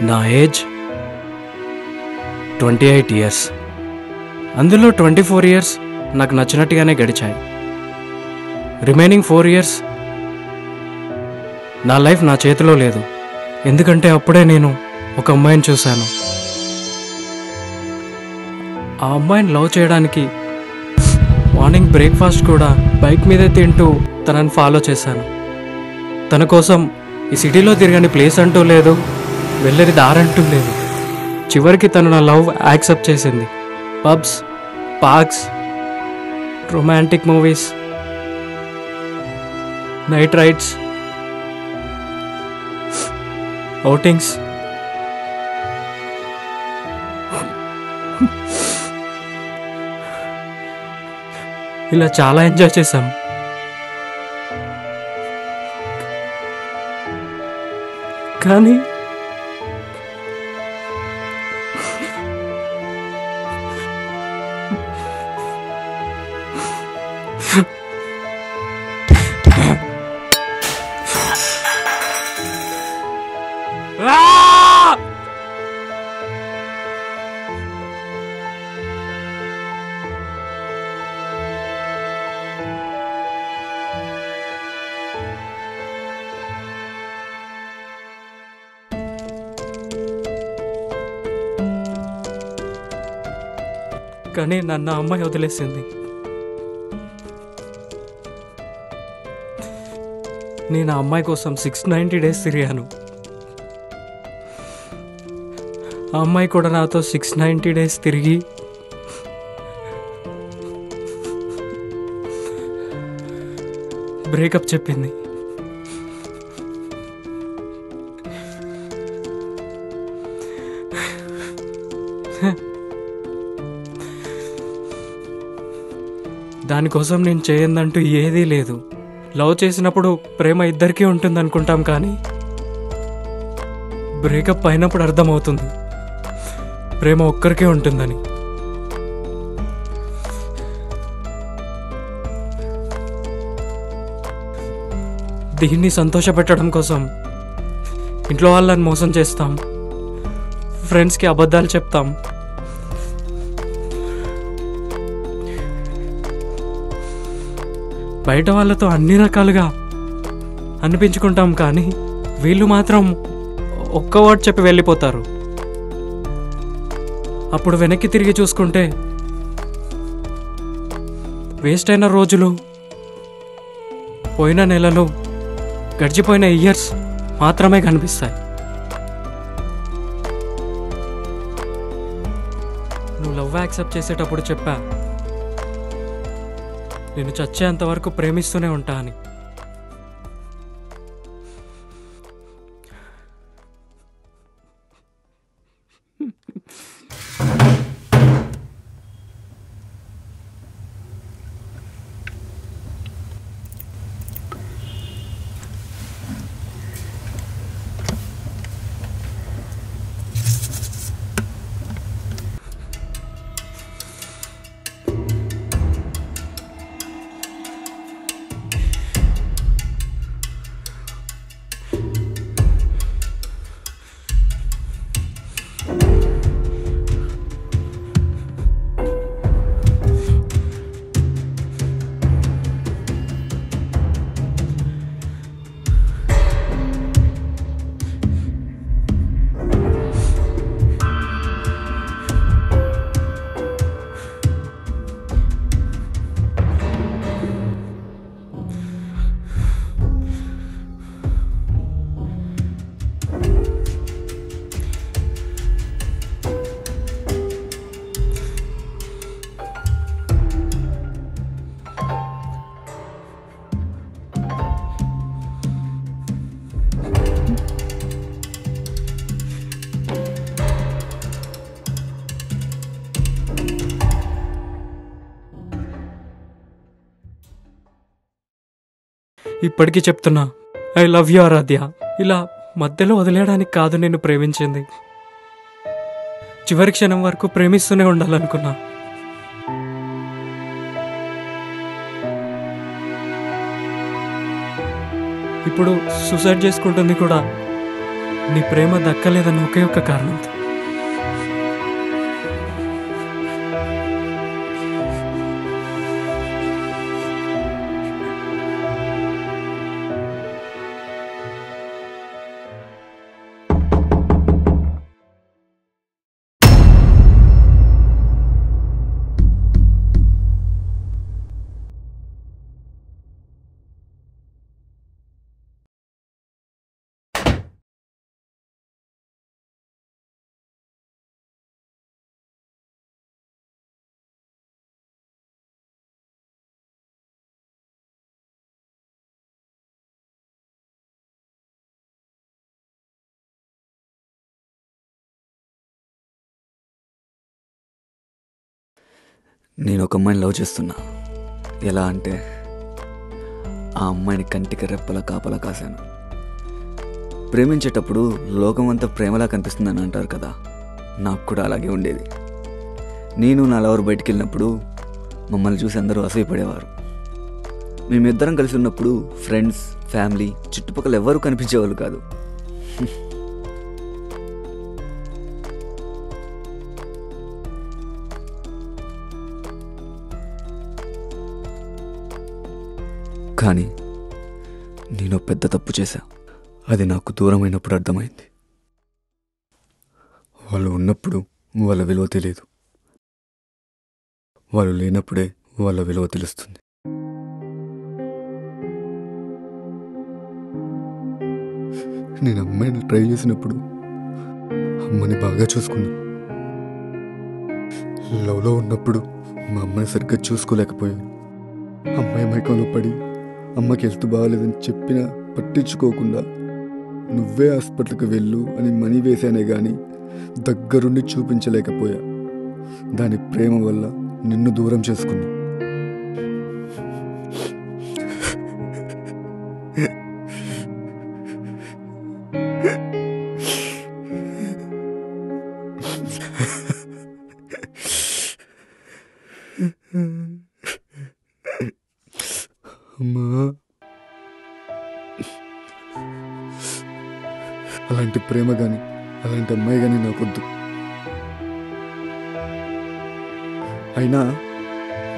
నా age 28 years. అందులో 24 years నాకు నచ్చినట్టుగానే గడిచాయి. రిమైనింగ్ 4 ఇయర్స్ నా లైఫ్ నా చేతిలో లేదు. ఎందుకంటే అప్పుడే నేను ఒక అమ్మాయిని చూశాను. ఆ అమ్మాయిని లవ్ చేయడానికి మార్నింగ్ బ్రేక్ఫాస్ట్ కూడా బైక్ మీదే తింటూ తనని ఫాలో చేశాను. తన కోసం ఈ సిటీలో తిరగని ప్లేస్ అంటూ లేదు, వెళ్ళని దారంటూ లేదు. చివరికి తను నా లవ్ యాక్సెప్ట్ చేసింది. Pubs, parks, romantic movies, night rides, outings, ఇలా చాలా ఎంజాయ్ చేశాం. కానీ కానీ నన్ను ఆ అమ్మాయి వదిలేసింది. నేను ఆ అమ్మాయి కోసం 690 days తిరిగాను. ఆ అమ్మాయి కూడా నాతో 690 days తిరిగి బ్రేకప్ చెప్పింది. దానికోసం నేను చేయందంటూ ఏదీ లేదు. లవ్ చేసినప్పుడు ప్రేమ ఇద్దరికీ ఉంటుంది అనుకుంటాం, కానీ బ్రేకప్ అయినప్పుడు అర్థమవుతుంది ప్రేమ ఒక్కరికే ఉంటుందని. దీన్ని సంతోషపెట్టడం కోసం ఇంట్లో వాళ్ళని మోసం చేస్తాం, ఫ్రెండ్స్కి అబద్ధాలు చెప్తాం, బయట వాళ్ళతో అన్ని రకాలుగా అనిపించుకుంటాం. కానీ వీళ్ళు మాత్రం ఒక్క వర్డ్ చెప్పి వెళ్ళిపోతారు. అప్పుడు వెనక్కి తిరిగి చూసుకుంటే వేస్ట్ అయిన రోజులు, పోయిన నెలలు, గడిచిపోయిన ఇయర్స్ మాత్రమే కనిపిస్తాయి. నువ్వు లవ్ యాక్సెప్ట్ చేసేటప్పుడు చెప్పా, నేను చచ్చేంత వరకు ప్రేమిస్తూనే ఉంటా అని. ఇప్పటికీ చెప్తున్నా, ఐ లవ్ యూ ఆరాధ్య. ఇలా మధ్యలో వదిలేయడానికి కాదు నేను ప్రేమించింది. చివరి క్షణం వరకు ప్రేమిస్తూనే ఉండాలనుకున్నా. ఇప్పుడు సూసైడ్ చేసుకుంటుంది కూడా నీ ప్రేమ దక్కలేదన్న ఒకే ఒక్క కారణంతో. నేను ఒక అమ్మాయిని లవ్ చేస్తున్నా. ఎలా అంటే ఆ అమ్మాయిని కంటికి రెప్పలా కాపలా కాశాను. ప్రేమించేటప్పుడు లోకం అంతా ప్రేమలా కనిపిస్తుందని అంటారు కదా, నాకు కూడా అలాగే ఉండేది. నేను నా లవర్ బయటికి వెళ్ళినప్పుడు మమ్మల్ని చూసి అందరూ అసూయపడేవారు. మేమిద్దరం కలిసి ఉన్నప్పుడు ఫ్రెండ్స్, ఫ్యామిలీ, చుట్టుపక్కల ఎవరూ కనిపించేవాళ్ళు కాదు. కానీ నేను పెద్ద తప్పు చేశా. అది నాకు దూరమైనప్పుడు అర్థమైంది. వాళ్ళు ఉన్నప్పుడు వాళ్ళ విలువ తెలియదు, వాళ్ళు లేనప్పుడే వాళ్ళ విలువ తెలుస్తుంది. నేను అమ్మాయిని ట్రై చేసినప్పుడు అమ్మని బాగా చూసుకున్నా. లవ్లో ఉన్నప్పుడు మా అమ్మని సరిగ్గా చూసుకోలేకపోయాను. అమ్మాయి మైకంలో పడి అమ్మకి హెల్త్ బాగాలేదని చెప్పినా పట్టించుకోకుండా నువ్వే హాస్పిటల్కి వెళ్ళు అని మనీ వేసానే కానీ దగ్గరుండి చూపించలేకపోయా. దాని ప్రేమ వల్ల నిన్ను దూరం చేసుకున్నా. అమ్మా, అలాంటి ప్రేమ కానీ అలాంటి అమ్మాయి కానీ నాకొద్దు. అయినా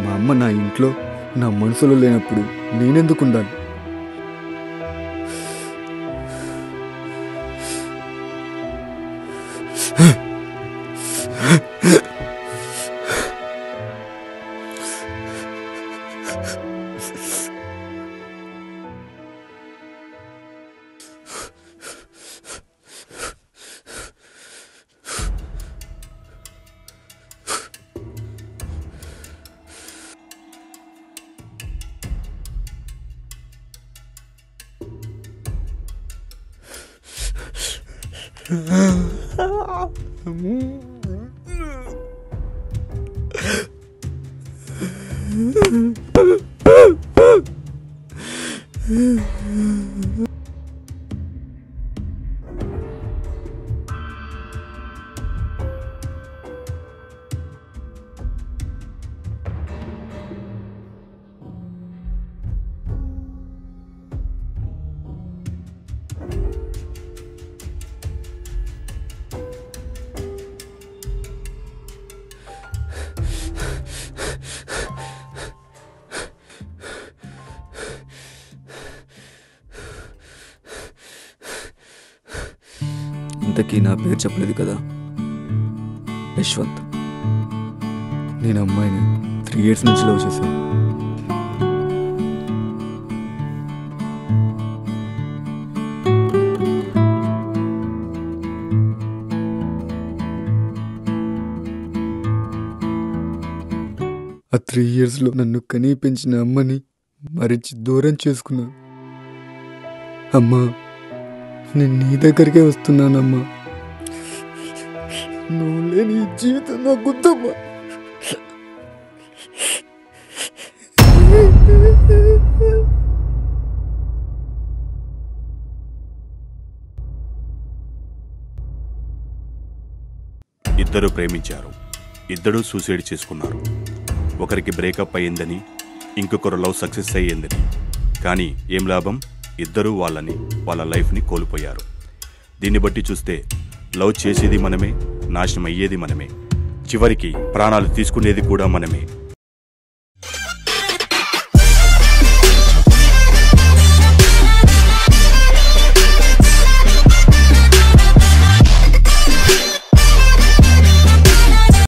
మా అమ్మ నా ఇంట్లో నా మనసులో లేనప్పుడు నేనెందుకు ఉండాలి? ఇంతకీ నా పేరు చెప్పలేదు కదా, యశ్వంత్. నేను అమ్మాయిని 3 years నుంచి లవ్ చేశాను. ఆ 3 yearsలో నన్ను కనీ పెంచిన అమ్మని మరించి దూరం చేసుకున్నాను. అమ్మా, నేను నీ దగ్గరికే వస్తున్నానమ్మా. నువ్వు లేని ఈ జీవితం నాకు గుర్తమ్మా. ఇద్దరు ప్రేమించారు, ఇద్దరు సూసైడ్ చేసుకున్నారు. ఒకరికి బ్రేకప్ అయ్యిందని, ఇంకొకరు లవ్ సక్సెస్ అయ్యిందని. కానీ ఏం లాభం? ఇద్దరూ వాళ్ళ లైఫ్ని కోల్పోయారు. దీన్ని బట్టి చూస్తే లవ్ చేసేది మనమే, నాశనం అయ్యేది మనమే, చివరికి ప్రాణాలు తీసుకునేది కూడా మనమే.